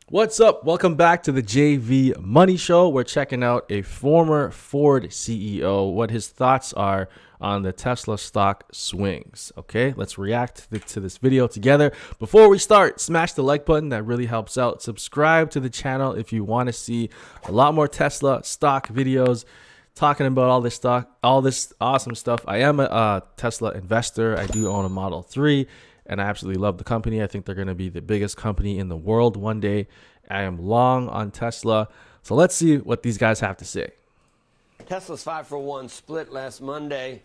What's up? Welcome back to the JV Money Show. We're checking out a former Ford CEO, what his thoughts are on the Tesla stock swings. Okay, let's react to this video together. Before we start, smash the like button. That really helps out. Subscribe to the channel if you want to see a lot more Tesla stock videos talking about all this stock, all this awesome stuff. I am a Tesla investor. I do own a Model 3. And I absolutely love the company. I think they're going to be the biggest company in the world one day. I am long on Tesla. So let's see what these guys have to say. Tesla's 5-for-1 split last Monday.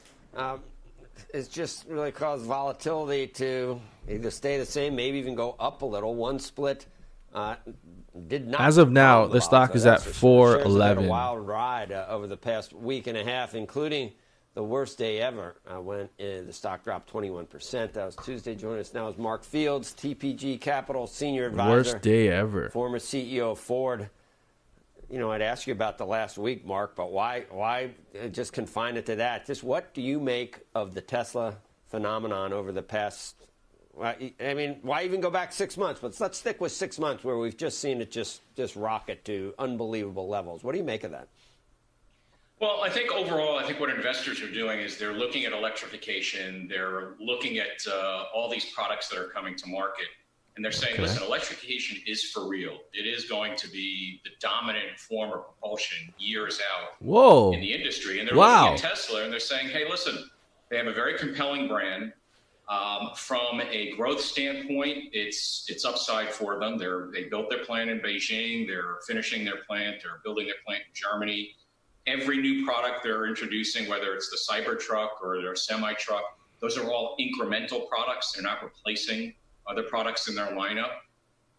It's just really caused volatility to either stay the same, maybe even go up a little. One split did not. As of now, the stock is at 411. A wild ride over the past week and a half, including the worst day ever when the stock dropped 21%. That was Tuesday. Joining us now is Mark Fields, TPG Capital Senior Advisor. Worst day ever. Former CEO of Ford. You know, I'd ask you about the last week, Mark, but why just confine it to that? Just what do you make of the Tesla phenomenon over the past, I mean, why even go back 6 months? But let's stick with 6 months where we've just seen it just rocket to unbelievable levels. What do you make of that? Well, I think overall, what investors are doing is they're looking at electrification. They're looking at all these products that are coming to market. And they're saying, listen, electrification is for real. It is going to be the dominant form of propulsion years out in the industry. And they're looking at Tesla and they're saying, hey, listen, they have a very compelling brand. From a growth standpoint, it's upside for them. They built their plant in Beijing. They're finishing their plant. They're building their plant in Germany. Every new product they're introducing, whether it's the Cybertruck or their semi-truck, those are all incremental products. They're not replacing other products in their lineup.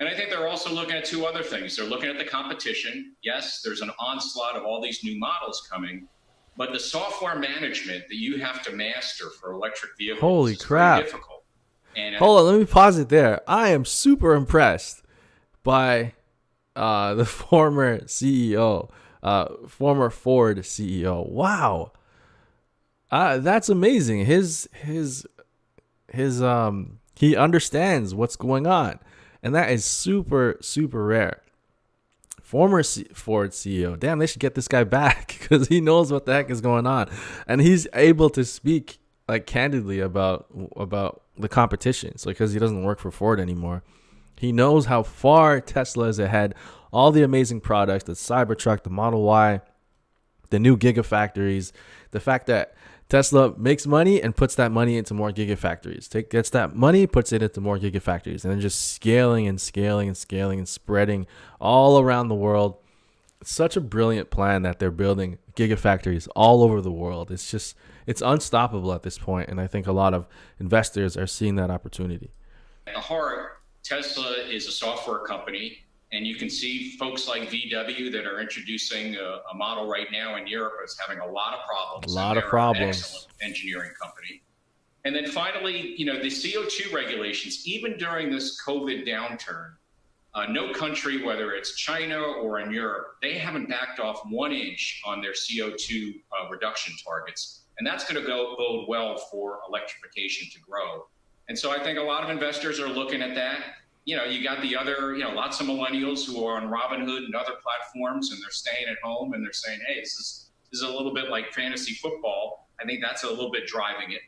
And I think they're also looking at two other things. They're looking at the competition. Yes, there's an onslaught of all these new models coming, but the software management that you have to master for electric vehicles is very difficult. And hold on, let me pause it there. I am super impressed by the former CEO. Former Ford CEO. Wow. That's amazing. He understands what's going on. And that is super, super rare. Former Ford CEO. Damn, they should get this guy back because he knows what the heck is going on. And he's able to speak like candidly about the competition. So because he doesn't work for Ford anymore. He knows how far Tesla is ahead. All the amazing products, the Cybertruck, the Model Y, the new gigafactories, the fact that Tesla makes money and puts that money into more gigafactories. Gets that money, puts it into more gigafactories, and then just scaling and scaling and scaling and spreading all around the world. It's such a brilliant plan that they're building gigafactories all over the world. It's unstoppable at this point, and I think a lot of investors are seeing that opportunity. At the heart, Tesla is a software company. And you can see folks like VW that are introducing a model right now in Europe is having a lot of problems. An excellent engineering company. And then finally, you know, the CO2 regulations, even during this COVID downturn, no country, whether it's China or in Europe, they haven't backed off 1 inch on their CO2 reduction targets. And that's going to bode well for electrification to grow. And so I think a lot of investors are looking at that. You know, you got the other, you know, lots of millennials who are on Robinhood and other platforms, and they're staying at home and they're saying, hey, this is a little bit like fantasy football. I think that's a little bit driving it.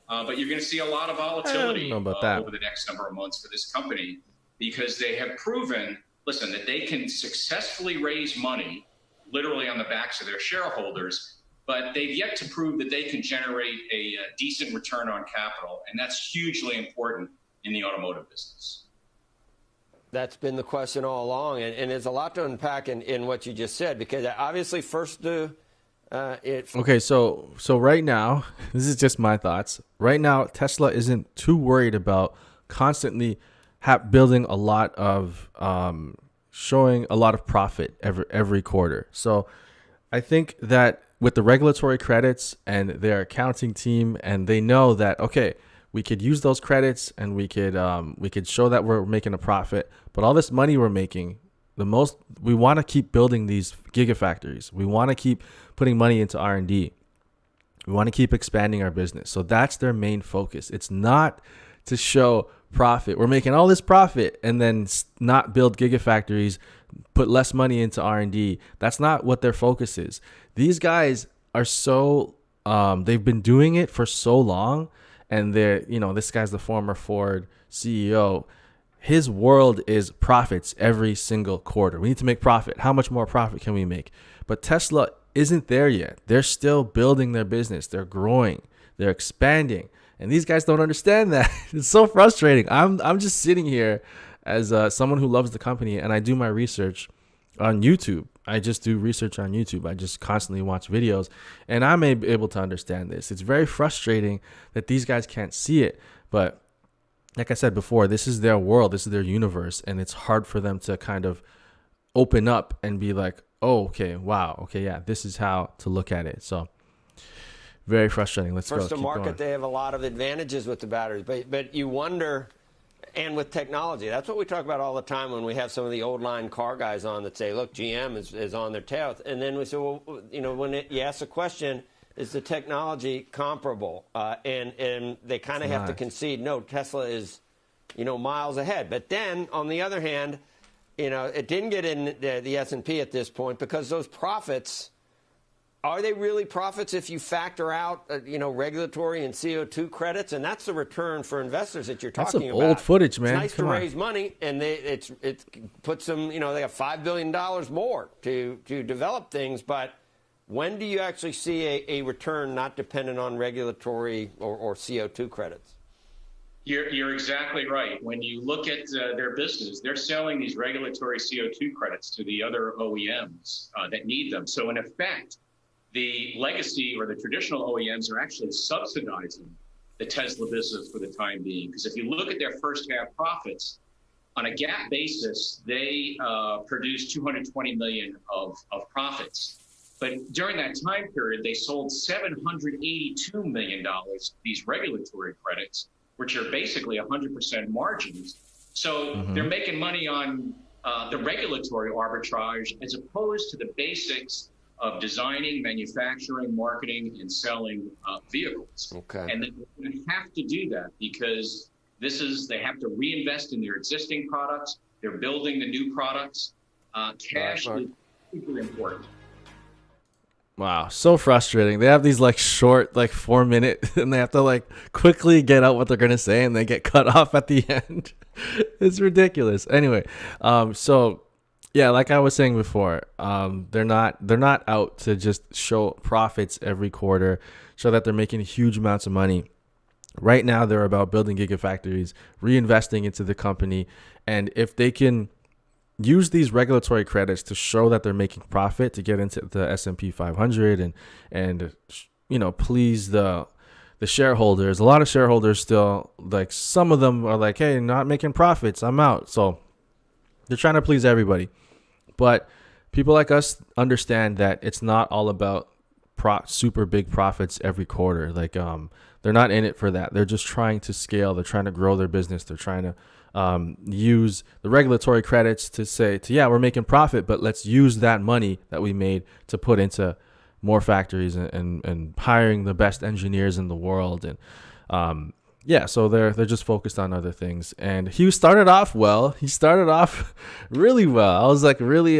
But you're going to see a lot of volatility over the next number of months for this company because they have proven, listen, that they can successfully raise money literally on the backs of their shareholders, but they've yet to prove that they can generate a decent return on capital. And that's hugely important in the automotive business. That's been the question all along, and there's a lot to unpack in what you just said, because obviously first Okay, so right now, this is just my thoughts. Right now, Tesla isn't too worried about constantly building a lot of showing a lot of profit every quarter. So I think that with the regulatory credits and their accounting team, and they know that, okay, we could use those credits and we could show that we're making a profit. But all this money we're making, we want to keep building these gigafactories. We want to keep putting money into R&D. We want to keep expanding our business. So that's their main focus. It's not to show profit. We're making all this profit and then not build gigafactories, put less money into R&D. That's not what their focus is. These guys are so they've been doing it for so long, and they're, this guy's the former Ford CEO. His world is profits every single quarter. We need to make profit. How much more profit can we make? But Tesla isn't there yet. They're still building their business. They're growing. They're expanding. And these guys don't understand that. It's so frustrating. I'm just sitting here as someone who loves the company, and I do my research on YouTube. I just do research on YouTube. I just constantly watch videos, and I'm able to understand this. It's very frustrating that these guys can't see it. But like I said before, this is their world. This is their universe, and it's hard for them to kind of open up and be like, oh, okay, wow, okay, yeah, this is how to look at it. So very frustrating. Let's First go. to market, they have a lot of advantages with the batteries, but you wonder, and with technology, that's what we talk about all the time when we have some of the old line car guys on that say, look, GM is on their tail. And then we say, well, when you ask the question, is the technology comparable? And they kind of have to concede, no, Tesla is, miles ahead. But then, on the other hand, it didn't get in the S&P at this point because those profits, are they really profits if you factor out, regulatory and CO2 credits? And that's the return for investors that you're talking about. That's some old footage, man. It's nice to raise money, and it puts them, they have $5 billion more to develop things. But when do you actually see a return not dependent on regulatory or CO2 credits? You're exactly right. When you look at their business, they're selling these regulatory CO2 credits to the other OEMs that need them. So in effect, the legacy or the traditional OEMs are actually subsidizing the Tesla business for the time being. Because if you look at their first half profits, on a GAAP basis, they produced $220 million of profits. But during that time period, they sold $782 million these regulatory credits, which are basically 100% margins. So they're making money on the regulatory arbitrage as opposed to the basics of designing, manufacturing, marketing, and selling vehicles. Okay. And they're going to have to do that because they have to reinvest in their existing products. They're building the new products. Cash is super important. Wow, so frustrating. They have these short 4 minute, and they have to quickly get out what they're gonna say, and they get cut off at the end. It's ridiculous. Anyway, so yeah, like I was saying before, they're not out to just show profits every quarter, show that they're making huge amounts of money. Right now, they're about building gigafactories, reinvesting into the company, and if they can use these regulatory credits to show that they're making profit to get into the S&P 500 and please the shareholders. A lot of shareholders still, some of them are like, hey, not making profits, I'm out. So they're trying to please everybody. But people like us understand that it's not all about super big profits every quarter. They're not in it for that. They're just trying to scale. They're trying to grow their business. They're trying to use the regulatory credits to say, yeah, we're making profit, but let's use that money that we made to put into more factories and hiring the best engineers in the world. And so they're just focused on other things. And he started off well. He started off really well. I was really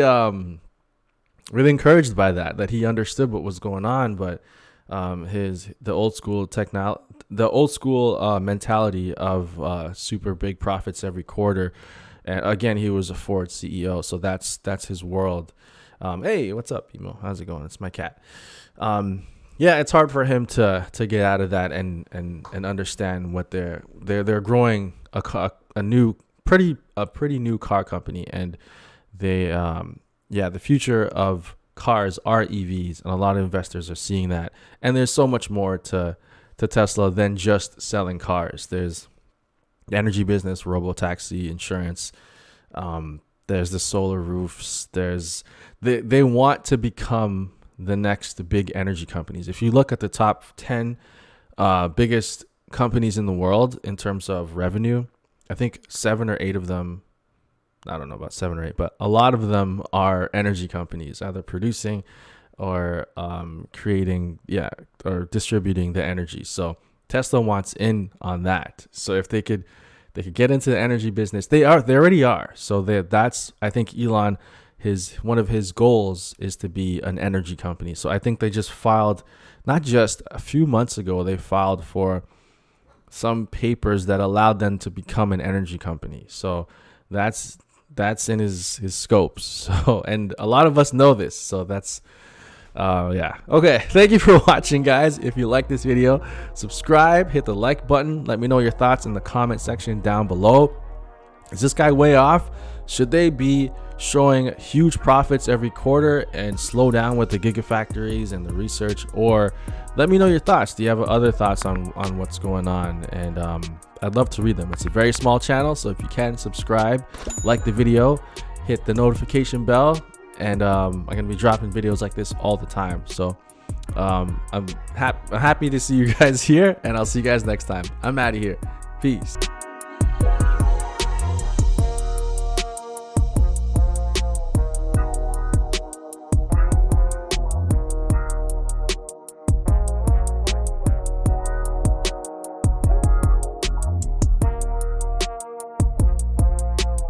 encouraged by that he understood what was going on. But the old school mentality of super big profits every quarter. And again, he was a Ford CEO, so that's his world. Hey, what's up, Emo? How's it going? It's my cat. Yeah, it's hard for him to get out of that and understand what they're growing a pretty new car company, and the future of cars are EVs, and a lot of investors are seeing that. And there's so much more to Tesla than just selling cars. There's the energy business, robo-taxi, insurance. There's the solar roofs. They want to become the next big energy companies. If you look at the top 10 biggest companies in the world in terms of revenue, I think 7 or 8 of them, I don't know about 7 or 8, but a lot of them are energy companies, either producing or creating, or distributing the energy. So Tesla wants in on that. So if they could They could get into the energy business. They already are. So that's, I think Elon, one of his goals is to be an energy company. So I think they just filed, not just a few months ago, they filed for some papers that allowed them to become an energy company. So that's in his scopes. So, and a lot of us know this. So that's, yeah. Okay. Thank you for watching, guys. If you like this video, subscribe, hit the like button. Let me know your thoughts in the comment section down below. Is this guy way off? Should they be showing huge profits every quarter and slow down with the gigafactories and the research? Or let me know your thoughts. Do you have other thoughts on what's going on? And I'd love to read them. It's a very small channel, so if you can, subscribe, like the video, hit the notification bell, and I'm gonna be dropping videos like this all the time. So I'm happy to see you guys here, and I'll see you guys next time. I'm out of here. Peace.